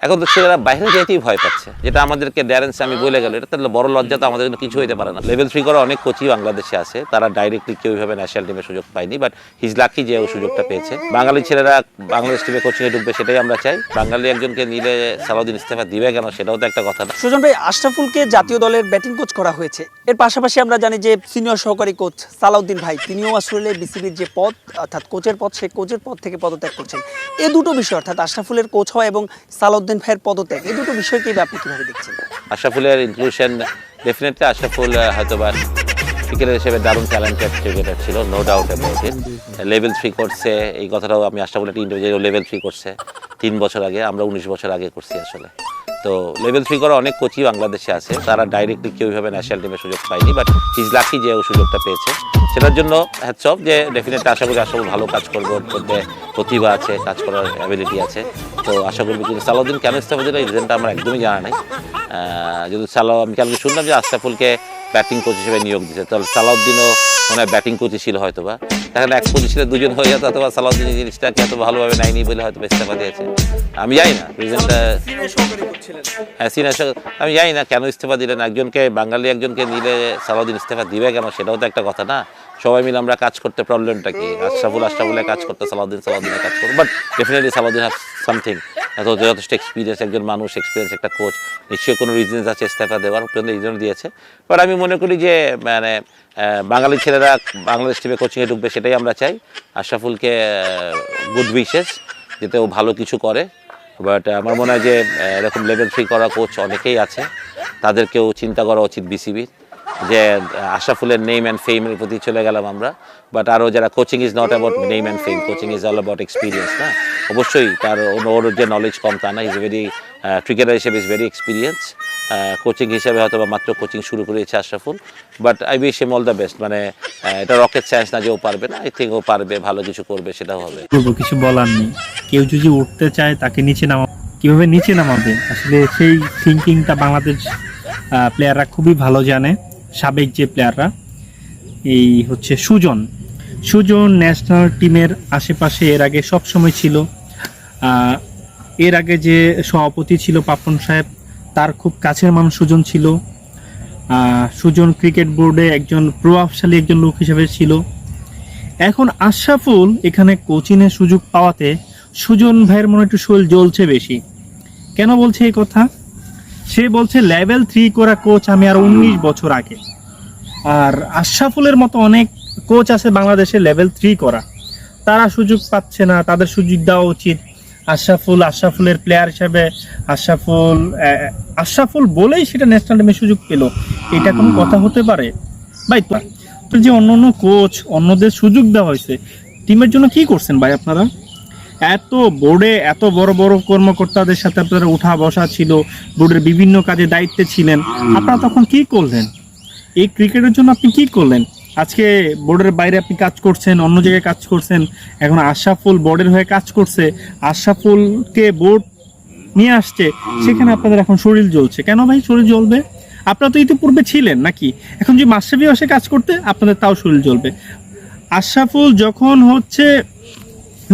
এখন তো ছেলেরা বাইরে যেতেই ভয় পাচ্ছে, যেটা আমাদেরকে ড্যারেন্স আমি বলে গেল, এটা তো বড় লজ্জা, তো আমাদের জন্য কিছু হইতে পারে না। লেভেল 3 করা অনেক কোচই বাংলাদেশে আছে, তারা ডাইরেক্টলি কেউ ওইভাবে ন্যাশনাল টিমের সুযোগ পায়নি, বাট হিজ লাকি যে ও সুযোগটা পেয়েছে। বাঙালি ছেলেরা বাংলাদেশ টিমে কোচিংয়ে ঢুকবে, সেটাই আমরা চাই। বাঙালি একজনকে নিলে সালাউদ্দিন ইস্তেফা দিবে কেন, সেটাও তো একটা কথা না। সুজন ভাই, আশরাফুলকে জাতীয় দলের ব্যাটিং কোচ করা হয়েছে, এর পাশাপাশি আমরা জানি যে সিনিয়র সহকারী কোচ সালাউদ্দিন ভাই, তিনিও আসলে বিসিবির যে পদ অর্থাৎ কোচের পদ, সেই কোচের পদ থেকে পদত্যাগ করছেন। এই দুটো বিষয় অর্থাৎ আশরাফুলের কোচ হওয়া এবং সালাউদ্দিন ভাইয়ের পদত্যাগ, এই দুটো বিষয়কে আপনি কিভাবে দেখছেন? আশরাফুলের ইনক্লুশন ডেফিনেটলি, আশরাফুল হয়তোবা ক্রিকেটার হিসেবে দারুণ ট্যালেন্টেড ক্রিকেটার ছিল, no doubt about it. Level 3 করছে, এই কথাটাও আমি আশরাফুল একটা ইন্ডিভিজুয়াল লেভেল 3 করছে 3 বছর আগে, আমরা 19 বছর আগে করছি আসলে। তো লেভেল 3 করা অনেক কোচই বাংলাদেশে আছে, তারা ডাইরেক্টলি কেউ ওইভাবে ন্যাশনাল টিমের সুযোগ পায়নি, বাট হিজ লাকি যে ও সুযোগটা পেয়েছে। সেটার জন্য হ্যাটস অফ, যে ডেফিনেটলি আশা করি আশরাফুল ভালো কাজ করবে, ওর মধ্যে প্রতিভা আছে, কাজ করার অ্যাবিলিটি আছে। তো আশা করবো, কিন্তু সালাউদ্দিন কেন ইস্তেফা দিল এই রিজনটা আমার একদমই জানা নেই। যদি আমি কালকে শুনলাম যে আশরাফুলকে ব্যাটিং কোচ হিসেবে নিয়োগ দিচ্ছে, তাহলে সালাউদ্দিনও মনে হয় ব্যাটিং কোচই ছিল হয়তো বা, তাহলে এক পজিশনে দুজন হয়ে যেত, অথবা সালাউদ্দিন এই জিনিসটাকে এত ভালোভাবে নেয়নি বলে হয়তো ইস্তেফা দিয়েছে। আমি জানি না রিজনটা, হ্যাঁ সিনিয়র, আমি জানি না কেন ইস্তেফা দিলেন। একজনকে বাঙালি একজনকে নিলে সালাউদ্দিন ইস্তেফা দিবে কেন, সেটাও তো একটা কথা না। সবাই মিলে আমরা কাজ করতে, প্রবলেমটা কি? আশরাফুলের কাজ করতে, সালাউদ্দিনের কাজ করতে, but definitely Salauddin have something, এত যথেষ্ট এক্সপিরিয়েন্স একজন মানুষ, এক্সপিরিয়েন্স একটা কোচ, নিশ্চয়ই কোনো রিজনস আছে ইস্তেফা দেওয়ার, এই জন্য দিয়েছে। বাট আমি মনে করি যে মানে বাঙালি ছেলেরা বাংলাদেশ টিমে কোচিংয়ে ঢুকবে, সেটাই আমরা চাই। আশরাফুলকে গুড উইশেস, যাতে ও ভালো কিছু করে। বাট আমার মনে হয় যে এরকম লেভেল 3 করা কোচ অনেকেই আছে, তাদেরকেও চিন্তা করা উচিত বিসিবির, যে আশরাফুলের নেম অ্যান্ড ফেমের প্রতি চলে গেলাম আমরা, বাট আরও যারা coaching is not about name and fame, coaching is all about experience না। অবশ্যই তার ওর যে নলেজ কম তা না, ইজ ভেরি ক্রিকেটার হিসেবে ইজ ভেরি এক্সপিরিয়েন্স। কোচিং হিসেবে হয়তো বা মাত্র কোচিং শুরু করেছে Ashraful, but I wish him all the best. মানে এটা রকেট সায়েন্স না যে ও পারবে না, আই থিঙ্ক ও পারবে, ভালো কিছু করবে, সেটাও হবে। কিছু বলার নেই, কেউ যদি উঠতে চায় তাকে নিচে নামা, কিভাবে নিচে নামাবে আসলে সেই থিঙ্কিংটা বাংলাদেশ প্লেয়াররা খুবই ভালো জানে। সাবেক যে প্লেয়াররা, এই হচ্ছে সুজন ন্যাশনাল টিমের আশেপাশে এর আগে সব সময় ছিল। এর আগে যে সভাপতি ছিল পাপন সাহেব, তার খুব কাছের মানুষ সুজন ছিল। সুজন ক্রিকেট বোর্ডে একজন প্রভাবশালী একজন লোক হিসেবে ছিল। এখন আশরাফুল এখানে কোচিংয়ের সুযোগ পাওয়াতে সুজন ভাইয়ের মনে একটু শরীর জ্বলছে বেশি। কেন বলছে এই কথা? সে বলছে লেভেল 3 করা কোচ আমি আর 19 বছর আগে, আর আশরাফুলের মতো অনেক কোচ আছে বাংলাদেশে লেভেল 3 করা, তারা সুযোগ পাচ্ছে না, তাদের সুযোগ দেওয়া উচিত। আশরাফুলের প্লেয়ার হিসেবে আশরাফুল বলেই সেটা ন্যাশনাল টিমে সুযোগ পেল, এটা কোনো কথা হতে পারে ভাই? তো যে অন্য কোচ, অন্যদের সুযোগ দেওয়া হয়েছে, টিমের জন্য কি করছেন ভাই আপনারা? এত বোর্ডে এত বড় বড় কর্মকর্তাদের সাথে আপনারা উঠা বসা ছিল, বোর্ডের বিভিন্ন কাজে দায়িত্বে ছিলেন, আপনারা তখন কি করলেন? এই ক্রিকেটের জন্য আপনি কি করলেন? আজকে বোর্ডের বাইরে আপনি কাজ করছেন, অন্য জায়গায় কাজ করছেন, এখন আশরাফুল বোর্ডের হয়ে কাজ করছে, আশরাফুলকে বোর্ড নিয়ে আসছে, সেখানে আপনাদের এখন শরীর জ্বলছে। কেন ভাই শরীর জ্বলবে? আপনারা তো ইতিপূর্বে ছিলেন নাকি? এখন যে মাশরাফি আসে কাজ করতে, আপনাদের তাও শরীর জ্বলবে। আশরাফুল যখন হচ্ছে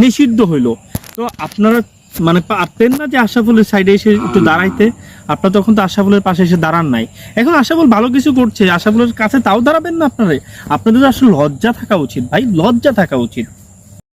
নিষিদ্ধ হইলো, তো আপনারা মানে পারতেন না যে আশরাফুলের সাইডে এসে একটু দাঁড়াইতে? আপনারা তখন তো আশরাফুলের পাশে এসে দাঁড়ান নাই। এখন আশরাফুল ভালো কিছু করছে, আশরাফুলের কাছে তাও দাঁড়াবেন না আপনারা? আপনাদের আসলে লজ্জা থাকা উচিত ভাই, লজ্জা থাকা উচিত।